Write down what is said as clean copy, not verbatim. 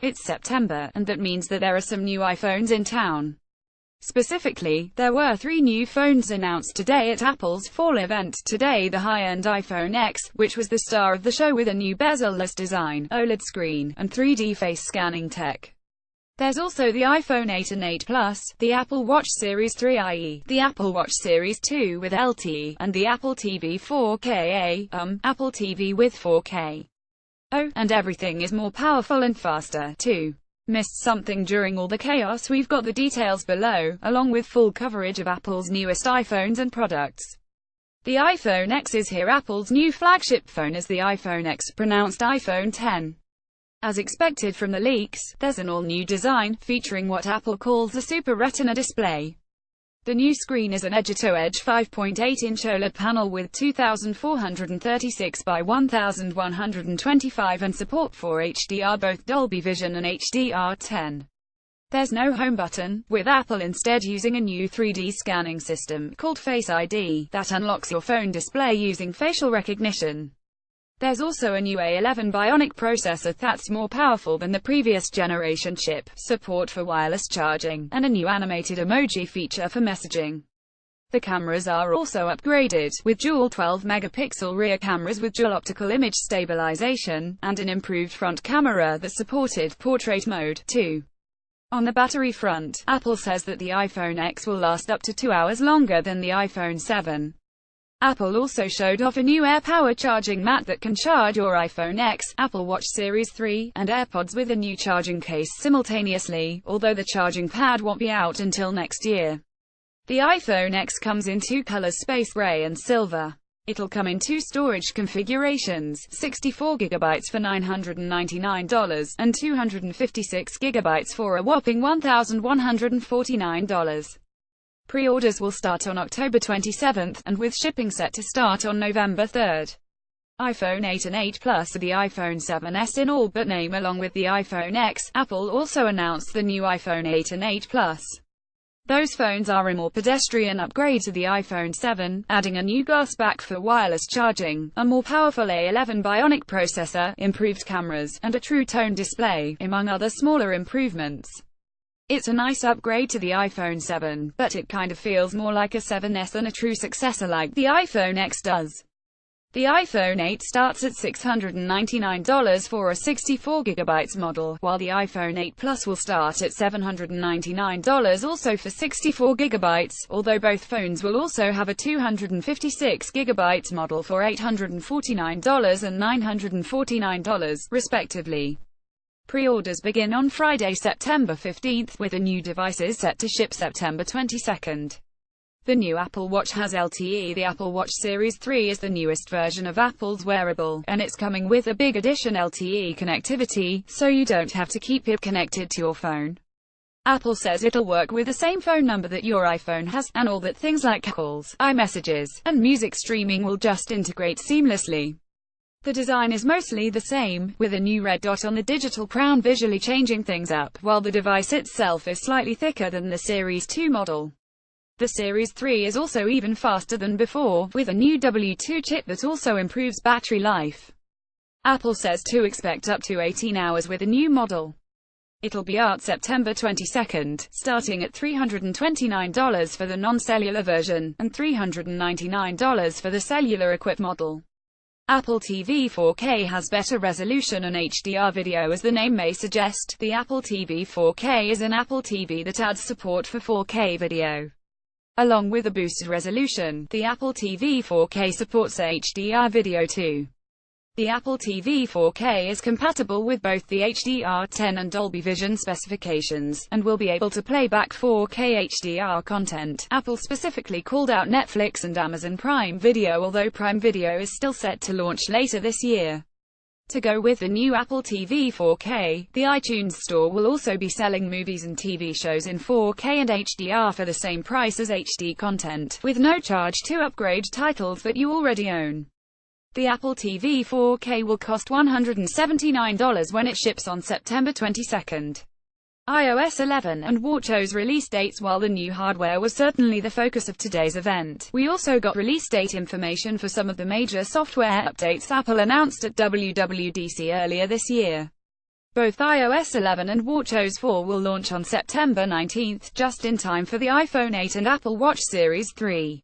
It's September, and that means that there are some new iPhones in town. Specifically, there were 3 new phones announced today at Apple's fall event. Today, the high-end iPhone X, which was the star of the show with a new bezel-less design, OLED screen, and 3D face scanning tech. There's also the iPhone 8 and 8 Plus, the Apple Watch Series 3 IE, the Apple Watch Series 2 with LTE, and the Apple TV 4K Apple TV with 4K. Oh, and everything is more powerful and faster, too. Missed something during all the chaos? We've got the details below, along with full coverage of Apple's newest iPhones and products. The iPhone X is here. Apple's new flagship phone is the iPhone X, pronounced iPhone 10. As expected from the leaks, there's an all-new design, featuring what Apple calls a Super Retina display. The new screen is an edge-to-edge 5.8-inch OLED panel with 2436 by 1125 and support for HDR, both Dolby Vision and HDR10. There's no home button, with Apple instead using a new 3D scanning system, called Face ID, that unlocks your phone display using facial recognition. There's also a new A11 Bionic processor that's more powerful than the previous generation chip, support for wireless charging, and a new animated emoji feature for messaging. The cameras are also upgraded, with dual 12-megapixel rear cameras with dual optical image stabilization, and an improved front camera that supported portrait mode, too. On the battery front, Apple says that the iPhone X will last up to 2 hours longer than the iPhone 7. Apple also showed off a new AirPower charging mat that can charge your iPhone X, Apple Watch Series 3, and AirPods with a new charging case simultaneously, although the charging pad won't be out until next year. The iPhone X comes in 2 colors: space gray and silver. It'll come in 2 storage configurations, 64GB for $999, and 256GB for a whopping $1,149. Pre-orders will start on October 27, and with shipping set to start on November 3. iPhone 8 and 8 Plus are the iPhone 7s in all but name. Along with the iPhone X, Apple also announced the new iPhone 8 and 8 Plus. Those phones are a more pedestrian upgrade to the iPhone 7, adding a new glass back for wireless charging, a more powerful A11 Bionic processor, improved cameras, and a True Tone display, among other smaller improvements. It's a nice upgrade to the iPhone 7, but it kind of feels more like a 7s than a true successor like the iPhone X does. The iPhone 8 starts at $699 for a 64GB model, while the iPhone 8 Plus will start at $799 also for 64GB, although both phones will also have a 256GB model for $849 and $949, respectively. Pre-orders begin on Friday, September 15, with the new devices set to ship September 22. The new Apple Watch has LTE. The Apple Watch Series 3 is the newest version of Apple's wearable, and it's coming with a big addition: LTE connectivity, so you don't have to keep it connected to your phone. Apple says it'll work with the same phone number that your iPhone has, and all that things like calls, iMessages, and music streaming will just integrate seamlessly. The design is mostly the same, with a new red dot on the digital crown visually changing things up, while the device itself is slightly thicker than the Series 2 model. The Series 3 is also even faster than before, with a new W2 chip that also improves battery life. Apple says to expect up to 18 hours with a new model. It'll be out September 22, starting at $329 for the non-cellular version, and $399 for the cellular-equipped model. Apple TV 4K has better resolution and HDR video. As the name may suggest, the Apple TV 4K is an Apple TV that adds support for 4K video. Along with a boosted resolution, the Apple TV 4K supports HDR video too. The Apple TV 4K is compatible with both the HDR10 and Dolby Vision specifications, and will be able to play back 4K HDR content. Apple specifically called out Netflix and Amazon Prime Video, although Prime Video is still set to launch later this year. To go with the new Apple TV 4K, the iTunes Store will also be selling movies and TV shows in 4K and HDR for the same price as HD content, with no charge to upgrade titles that you already own. The Apple TV 4K will cost $179 when it ships on September 22. iOS 11 and WatchOS release dates. While the new hardware was certainly the focus of today's event, we also got release date information for some of the major software updates Apple announced at WWDC earlier this year. Both iOS 11 and watchOS 4 will launch on September 19, just in time for the iPhone 8 and Apple Watch Series 3.